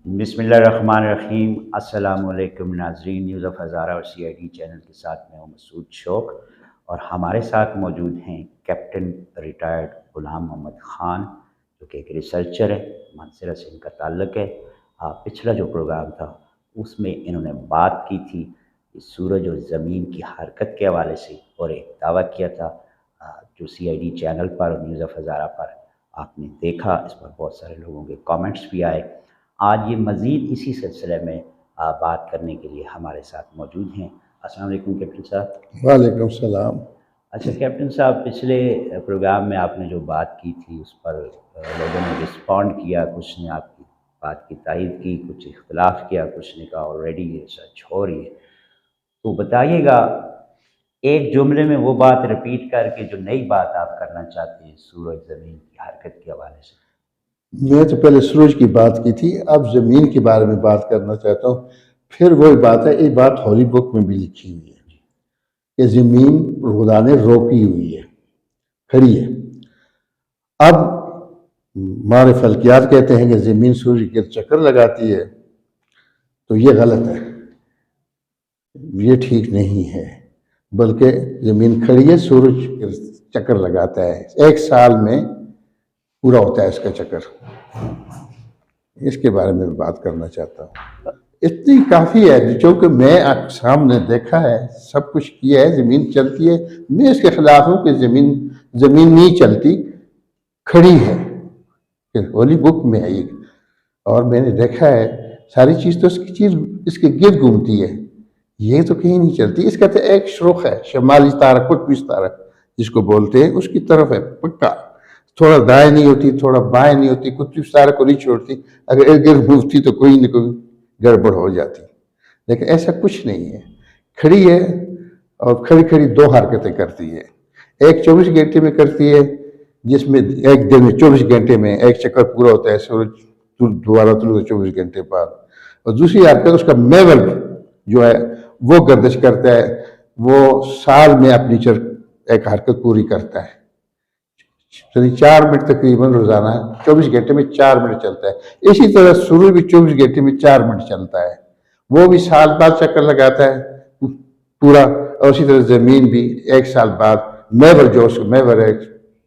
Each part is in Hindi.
बिस्मिल्लाहिर्रहमानिर्रहीम। अस्सलामुअलैकुम नाज़रीन, न्यूज़ ऑफ़ हज़ारा और CID चैनल के साथ मैं हूँ मसूद शौक और हमारे साथ मौजूद हैं कैप्टन रिटायर्ड ग़ुलाम मोहम्मद ख़ान, जो कि एक रिसर्चर है। मानसरा से इनका ताल्लुक़ है। पिछला जो प्रोग्राम था उसमें इन्होंने बात की थी कि सूरज और ज़मीन की हरकत के हवाले से, और एक दावा किया था जो CID चैनल पर और न्यूज़ ऑफ़ हज़ारा पर आपने देखा। इस पर बहुत सारे लोगों के कमेंट्स भी आए। आज ये मज़ीद इसी सिलसिले में बात करने के लिए हमारे साथ मौजूद हैं। अस्सलाम वालेकुम कैप्टन साहब। वालेकुम सलाम। अच्छा कैप्टन साहब, पिछले प्रोग्राम में आपने जो बात की थी उस पर लोगों ने रिस्पॉन्ड किया। कुछ ने आपकी बात की तायीद की, कुछ इख्तलाफ किया, कुछ ने कहा ऑलरेडी ये सच हो रही है। तो बताइएगा एक जुमले में वो बात रिपीट करके जो नई बात आप करना चाहते हैं सूरज ज़मीन की हरकत के हवाले से। मैं तो पहले सूरज की बात की थी, अब ज़मीन के बारे में बात करना चाहता हूँ। फिर वही बात है, एक बात होली बुक में भी लिखी हुई है कि ज़मीन खुदा ने रोकी हुई है, खड़ी है। अब हमारे फल्कियात कहते हैं कि ज़मीन सूरज के चक्कर लगाती है, तो ये गलत है, ये ठीक नहीं है। बल्कि ज़मीन खड़ी है, सूरज के चक्कर लगाता है। एक साल में पूरा होता है इसका चक्कर। इसके बारे में बात करना चाहता हूँ। इतनी काफ़ी है, जो कि मैं आप सामने देखा है, सब कुछ किया है, ज़मीन चलती है। मैं इसके खिलाफ हूँ कि ज़मीन ज़मीन नहीं चलती, खड़ी है। होली बुक में है ये, और मैंने देखा है सारी चीज़ तो इसके गिर्द घूमती है, ये तो कहीं नहीं चलती। इसका तो एक श्रुख है, शमाली तारा, कुतुबी तारा जिसको बोलते हैं, उसकी तरफ है पक्का। थोड़ा दाएं नहीं होती, थोड़ा बाएं नहीं होती, कुतुबी तारा को नहीं छोड़ती। अगर इर्द गिर्द घूमती तो कोई न कोई गड़बड़ हो जाती, लेकिन ऐसा कुछ नहीं है, खड़ी है। और खड़ी खड़ी दो हरकतें करती है। एक 24 घंटे में करती है, जिसमें एक दिन में 24 घंटे में एक चक्कर पूरा होता है, सूरज दोबारा तुलू 24 घंटे बाद। और दूसरी हरकत उसका मेवल जो है वो गर्दिश करता है, वो साल में अपनी एक हरकत पूरी करता है। 4 मिनट तकरीबन रोजाना 24 घंटे में 4 मिनट चलता है। इसी तरह सूरज भी 24 घंटे में 4 मिनट चलता है, वो भी साल बाद चक्कर लगाता है पूरा। और इसी तरह जमीन भी एक साल बाद मैवर जो मैवर एक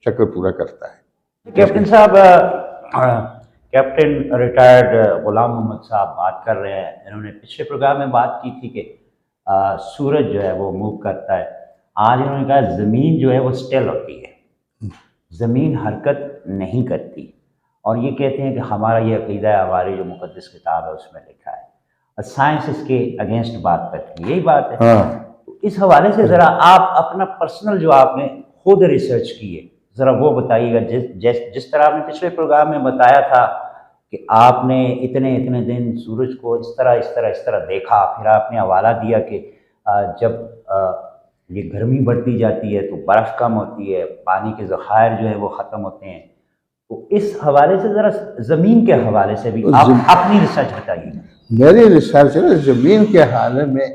चक्कर पूरा करता है। कैप्टन साहब, कैप्टन रिटायर्ड ग़ुलाम मोहम्मद साहब बात कर रहे हैं। इन्होंने पिछले प्रोग्राम में बात की थी कि सूरज जो है वो मूव करता है। आज इन्होंने कहा ज़मीन जो है वो स्टिल होती है, ज़मीन हरकत नहीं करती। और ये कहते हैं कि हमारा ये अक़ीदा है, हमारी जो मुक़द्दस किताब है उसमें लिखा है। और साइंस इसके अगेंस्ट बात करती है, यही बात है। तो इस हवाले से ज़रा आप अपना पर्सनल जो आपने खुद रिसर्च की है ज़रा वो बताइएगा। जिस तरह आपने पिछले प्रोग्राम में बताया था कि आपने इतने इतने दिन सूरज को इस तरह देखा, फिर आपने हवाला दिया कि जब ये गर्मी बढ़ती जाती है तो बर्फ़ कम होती है, पानी के ज़खायर जो है वो ख़त्म होते हैं। तो इस हवाले से ज़रा ज़मीन के हवाले से भी आप अपनी रिसर्च बताइए। मेरी रिसर्च है ज़मीन के हाल में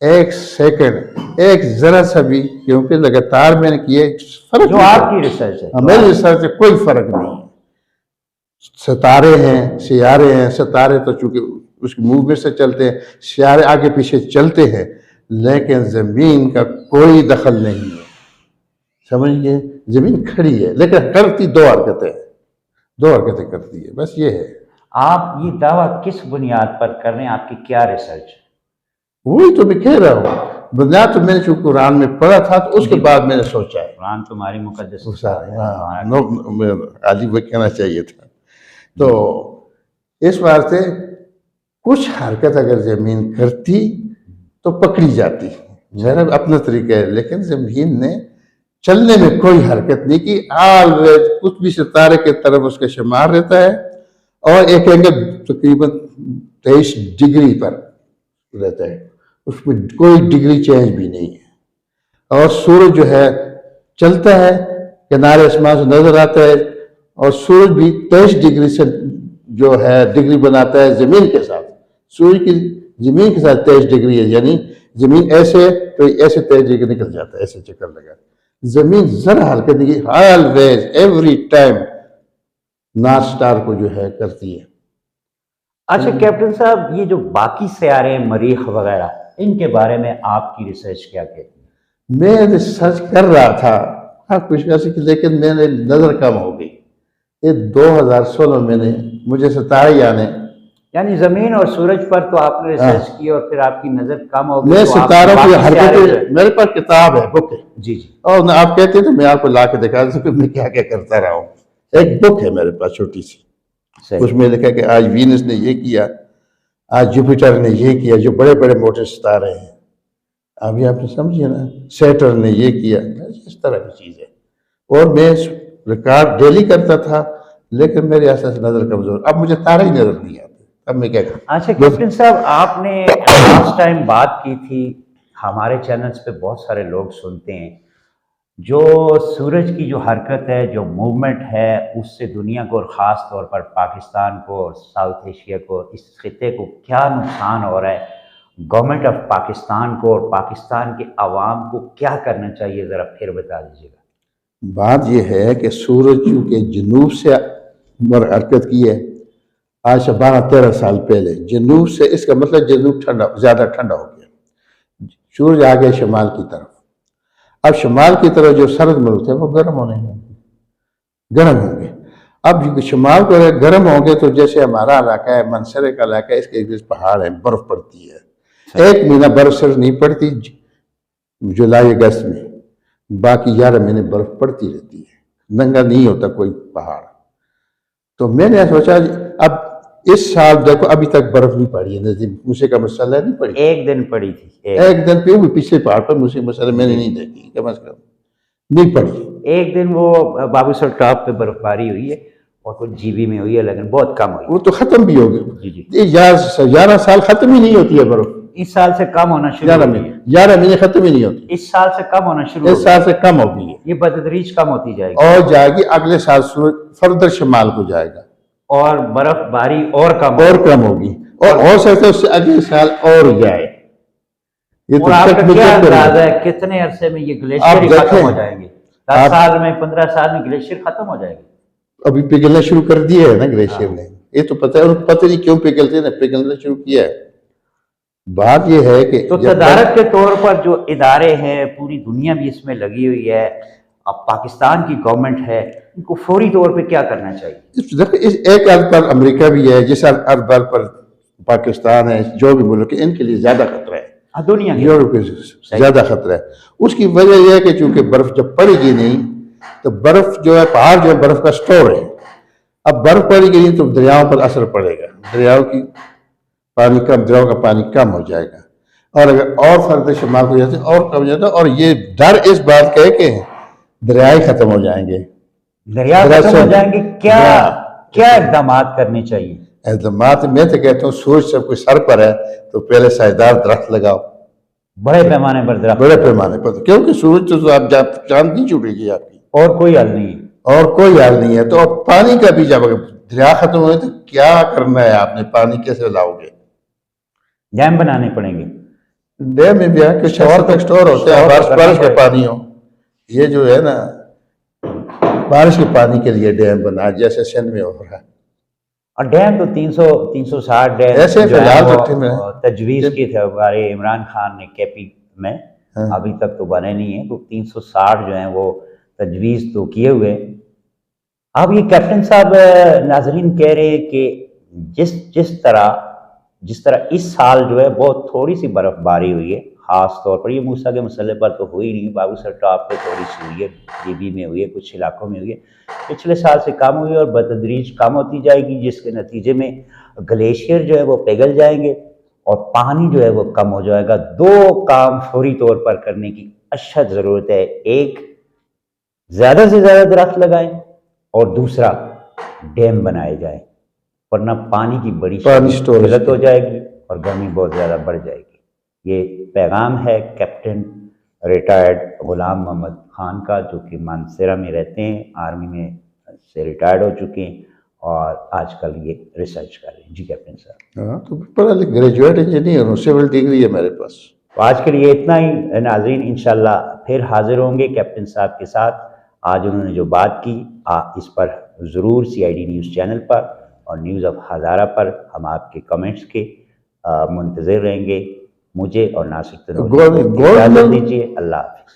एक सेकंड, एक जरा सा भी, क्योंकि लगातार मैंने किए, फर्क जो आपकी रिसर्च है, मेरी रिसर्च से कोई फर्क नहीं है। सितारे हैं, सियारे हैं, सितारे तो चूंकि उसकी मूवमेंट से चलते हैं, सियारे आगे पीछे चलते हैं, लेकिन जमीन का कोई दखल नहीं है। समझिए, जमीन खड़ी है लेकिन करती दो हरकतें करती है, बस ये है। आप ये दावा किस बुनियाद पर कर रहे हैं? आपकी क्या रिसर्च है? वही तो मैं कह रहा हूँ, बुनियाद तो मैंने चूंकि कुरान में पढ़ा था, तो उसके बाद मैंने सोचा है। कुरान तुम्हारी मुकद्दस आज वो कहना चाहिए था। तो इस बार से कुछ हरकत अगर जमीन करती तो पकड़ी जाती, मेरा अपना तरीका है। लेकिन जमीन ने चलने में कोई हरकत नहीं की। ऑलवेज कुछ भी सितारे के तरफ उसका शुमार रहता है, और एक एंगल तकरीबन 23 डिग्री पर रहता है, उसमें कोई डिग्री चेंज भी नहीं है। और सूरज जो है चलता है, किनारे आसमान से नजर आता है, और सूरज भी 23 डिग्री से जो है डिग्री बनाता है जमीन के साथ। सूरज की जमीन के साथ 23 डिग्री है, यानी जमीन ऐसे तो ऐसे 23 डिग्री निकल जाता है, ऐसे चक्कर लगा। जमीन जरा हरकत नहीं, always every time north star को जो है करती है। अच्छा कैप्टन साहब, ये जो बाकी सियारे हैं, मरीख वगैरह, इनके बारे में आपकी रिसर्च क्या कहती है? मैं रिसर्च कर रहा था, हाँ कुछ ऐसी, लेकिन मेरे नज़र कम हो गई। ये 2016 में मुझे सितारे यानी यानी जमीन और सूरज पर तो आपने रिसर्च की और फिर आपकी नजर कम हो गई, मैं तो सितारों आप की बाकी सियारे जो है- हरकतें, मेरे पास किताब है, बुक है, जी जी और ना आप कहते तो मैं आपको ला के दिखा दूं कि मैं क्या क्या करता रहा हूँ। एक बुक है मेरे पास छोटी सी, सही। उसमें लिखा कि आज वीनस ने ये किया, आज जुपिटर ने ये किया, जो बड़े बड़े मोटे सितारे हैं। अभी आपने समझिए ना, सैटर्न ने ये किया, इस तरह की चीज़ है। और मैं रिकॉर्ड डेली करता था, लेकिन मेरे ऐसा से नज़र कमजोर, अब मुझे तारे ही नजर नहीं आते, अब मैं क्या करूँ। अच्छा कैप्टन साहब, आपने लास्ट टाइम बात की थी, हमारे चैनल्स पे बहुत सारे लोग सुनते हैं, जो सूरज की जो हरकत है, जो मूवमेंट है, उससे दुनिया को और ख़ास तौर पर पाकिस्तान को और साउथ एशिया को, इस खिते को क्या नुकसान हो रहा है, गवर्नमेंट ऑफ पाकिस्तान को और पाकिस्तान के अवाम को क्या करना चाहिए, ज़रा फिर बता दीजिएगा। बात यह है कि सूरज चूंकि जनूब से हरकत की है, आज से 12-13 साल पहले जनूब से, इसका मतलब जनूब ठंडा, ज़्यादा ठंडा हो गया, सूरज आ गया शमाल की तरफ। अब शमाल की तरफ जो सर्द मुल्क थे वो गर्म होने होंगे, गर्म होंगे। अब जो शमाल को अगर गर्म होंगे तो जैसे हमारा इलाका है, मनसरे का इलाका है, इसके इर्द पहाड़ है, बर्फ पड़ती है। एक महीना बर्फ सिर्फ नहीं पड़ती जुलाई अगस्त में, बाकी 11 महीने बर्फ पड़ती रहती है, नंगा नहीं होता कोई पहाड़। तो मैंने सोचा अब इस साल देखो अभी तक बर्फ नहीं पड़ी है, नजदीक मूसे का मसला नहीं पड़ी, एक दिन पड़ी थी, एक दिन पे भी पिछले पहाड़ पर मूसे मसला मैंने नहीं देखी, कम से कम नहीं पड़ी। एक दिन वो बाबूसर टॉप पे बर्फबारी हुई है और कुछ जीबी में हुई है, लेकिन बहुत कम हुई वो तो खत्म भी हो जी जी। गई, 11 साल खत्म ही नहीं होती है बर्फ, इस साल से कम होना शुरू 11 हो गई महीने है, 11 महीने खत्म ही नहीं होती, इस साल से कम होना शुरू हो इस साल गई से कम हो गई है, ये बतदरीज कम होती जाएगी और जाएगी अगले साल फर्दर शमाल को जाएगा और बर्फबारी और कम होगी, और हो सकता है उससे अगले साल और जाए। ये और आपका तो क्या अंदाजा है कितने अरसे में ये ग्लेशियर ही खत्म हो जाएंगे? 10 साल में, 15 साल में ग्लेशियर खत्म हो जाएंगे? अभी पिघलना शुरू कर दिए है ना ग्लेशियर ने, ये तो पता है, पता नहीं क्यों पिघलते ना, पिघलना शुरू किया है। बात ये है कि तो तदारक के तौर पर जो इदारे हैं, पूरी दुनिया भी इसमें लगी हुई है, अब पाकिस्तान की गवर्नमेंट है, इनको फौरी तौर पे क्या करना चाहिए? इस एक अर्ज पर अमेरिका भी है, जिस अर्ज पर पाकिस्तान है, जो भी मुल्क है, इनके लिए ज्यादा खतरा है, दुनिया यूरोप के ज्यादा खतरा है। उसकी वजह यह है कि चूंकि बर्फ जब पड़ेगी नहीं, तो बर्फ जो है, पहाड़ जो है बर्फ का स्टोर है, अब बर्फ पड़ेगी नहीं तो दरियाओं पर असर पड़ेगा, दरियाओं का पानी कम हो जाएगा, और अगर और फर्द शमाल को जाते और कम हो जाता, और ये डर इस बात का है कि दरियाएं खत्म हो जाएंगे, दरिया खत्म हो जाएंगे, क्या क्या इकदाम करने चाहिए? इक़दामात मैं तो कहता हूँ, सूरज सब कुछ सर पर है तो पहले साझेदार दरख्त लगाओ, बड़े पैमाने पर दरख्त, बड़े पैमाने पर, क्योंकि सूरज तो आप चांद नहीं छूटेगी आपकी, और कोई हल नहीं है, और कोई हल नहीं है। तो अब पानी का भी जब दरिया खत्म हो तो क्या करना है आपने, पानी कैसे लाओगे? डैम बनाने पड़ेंगे, डैम में भी कुछ स्टोर होते हैं, बारिश का पानी हो, ये जो है ना बारिश के पानी के लिए डैम बना, जैसे सिंध में हो रहा है। और डैम तो 360 डैम ऐसे जो है फिलहाल वो तो तजवीज़ की थे हमारे इमरान खान ने केपी में, अभी तक तो बने नहीं है, तो 360 जो है वो तजवीज़ तो किए हुए। अब ये कैप्टन साहब, नाजरीन कह रहे हैं कि जिस तरह इस साल जो है बहुत थोड़ी सी बर्फबारी हुई है, ख़ास तौर पर ये मूसा के मसले पर तो हुई नहीं, बाबूसर टॉप पे थोड़ी सी हुई है, जीबी में हुई है, कुछ इलाकों में हुई है, पिछले साल से कम हुई और बतदरीज कम होती जाएगी, जिसके नतीजे में ग्लेशियर जो है वो पिघल जाएंगे और पानी जो है वो कम हो जाएगा। दो काम फौरी तौर पर करने की अशद ज़रूरत है, एक ज़्यादा से ज़्यादा दरख्त लगाएं और दूसरा डैम बनाए जाएं, वरना पानी की बड़ी किल्लत हो जाएगी और गर्मी बहुत ज़्यादा बढ़ जाएगी। ये पैगाम है कैप्टन रिटायर्ड गुलाम मोहम्मद खान का, जो कि मानसरा में रहते हैं, आर्मी में से रिटायर्ड हो चुके हैं और आजकल ये रिसर्च कर रहे हैं। जी कैप्टन साहब। हाँ, तो पढ़ा ग्रेजुएट इंजीनियर हूँ, सिविल डिग्री है मेरे पास। तो आज के लिए इतना ही नाज़रीन, इंशाल्लाह फिर हाजिर होंगे कैप्टन साहब के साथ। आज उन्होंने जो बात की इस पर ज़रूर CID न्यूज़ चैनल पर और न्यूज़ ऑफ हज़ारा पर हम आपके कमेंट्स के मुंतज़िर रहेंगे। मुझे और नासिक तनूरी को इजाज़त दीजिए। अल्लाह हाफ़िज़।